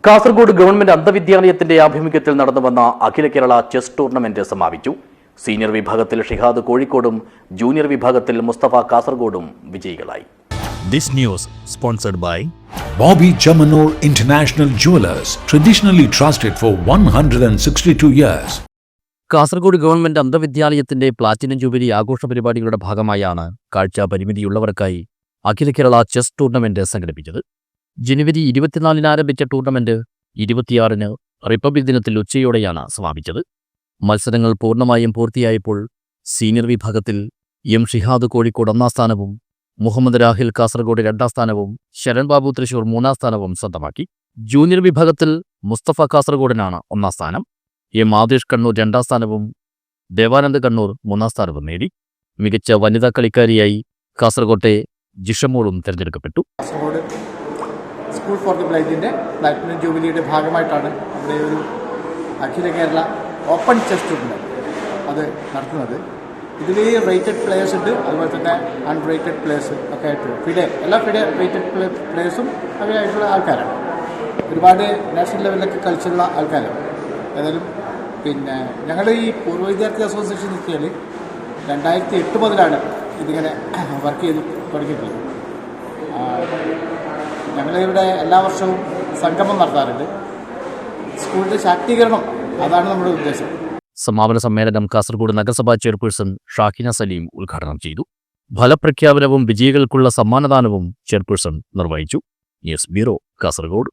Kasaragod government അന്ധവിദ്യാലയത്തിന്റെ ആഭിമുഖ്യത്തിൽ നടന്നുവന്ന അഖില Kerala chess tournament സമാപിച്ചു. Senior വിഭാഗത്തിൽ ഷിഹാദ് കോഴിക്കോടും ജൂനിയർ വിഭാഗത്തിൽ മുസ്തഫ കാസർഗോഡും വിജയികളായി. This news sponsored by Bobby Chamanur International Jewelers, traditionally trusted for 162 years. Kasaragod government അന്ധവിദ്യാലയത്തിന്റെ പ്ലാറ്റിനം ജൂബിലി ആഘോഷ പരിപാടികളുടെ ഭാഗമായാണ് കാഴ്ച പരിമിതിയുള്ളവർക്കായി അഖില കേരള ചെസ് ടൂർണമെന്റ് സംഘടിപ്പിച്ചത്. ജനുവരി 24 ആരംഭിച്ച ടൂർണമെന്റ് 26 റിപ്പബ്ലിക് ദിനത്തിൽ ഉച്ചയോടെയാണ് സമാപിച്ചത്. മത്സരങ്ങൾ പൂർണ്ണമായും പൂർത്തിയായപ്പോൾ സീനിയർ വിഭാഗത്തിൽ എം ഷിഹാദ് കോഴിക്കോട് 1ാം സ്ഥാനവും മുഹമ്മദ് രാഹിൽ കാസർഗോഡ് 2ാം സ്ഥാനവും ശരൺ ബാബു തൃശൂർ 3ാം സ്ഥാനവും സ്വന്തമാക്കി. ജൂനിയർ വിഭാഗത്തിൽ മുസ്തഫ കാസർഗോഡിനാണ് 1ാം സ്ഥാനം. എം ആദിഷ് കണ്ണൂർ 2ാം സ്ഥാനവും ദേവാനന്ദ് കണ്ണൂർ 3ാം സ്ഥാനവും നേടി. മികച്ച വനിതാ കളിക്കാരിയായി കാസർഗോട്ടെ ജിഷമോളും തിരഞ്ഞെടുക്കപ്പെട്ടു. സ്കൂൾ ഫോർ ദി ബ്ലൈൻഡിൻ്റെ പ്ലാറ്റിനം ജൂബിലിയുടെ ഭാഗമായിട്ടാണ് നമ്മുടെ ഒരു അഖില കേരള ഓപ്പൺ ചെസ് ടൂർണമെൻറ്റ് അത് നടത്തുന്നത്. ഇതിൽ റേറ്റഡ് പ്ലേയേഴ്സ് ഉണ്ട്, അതുപോലെ തന്നെ അൺറേറ്റഡ് പ്ലേയേഴ്സ് ഒക്കെ ആയിട്ട് എല്ലാ റേറ്റഡ് പ്ലേയേഴ്സും അവരായിട്ടുള്ള ആൾക്കാരാണ്. ഒരുപാട് നാഷണൽ ലെവലിലൊക്കെ കളിച്ചുള്ള ആൾക്കാരാണ്. ഏതായാലും ഞങ്ങൾ ഈ പൂർവ്വ വിദ്യാർത്ഥി അസോസിയേഷൻ എത്തിയാൽ 2008 മുതലാണ് ഇതിങ്ങനെ വർക്ക് ചെയ്ത് തുടങ്ങിയിട്ടുള്ളത്. ഞങ്ങളിവിടെ എല്ലാ വർഷവും സംഗമം നടത്താറുണ്ട്. സ്കൂളിൻ്റെ ശാക്തീകരണം അതാണ് നമ്മുടെ ഉദ്ദേശം. സമാപന സമ്മേളനം കാസർഗോഡ് നഗരസഭാ ചെയർപേഴ്സൺ ഷാഹിന സലീം ഉദ്ഘാടനം ചെയ്തു. ഫലപ്രഖ്യാപനവും വിജയികൾക്കുള്ള സമ്മാനദാനവും ചെയർപേഴ്സൺ നിർവഹിച്ചു. News bureau, Kasaragod.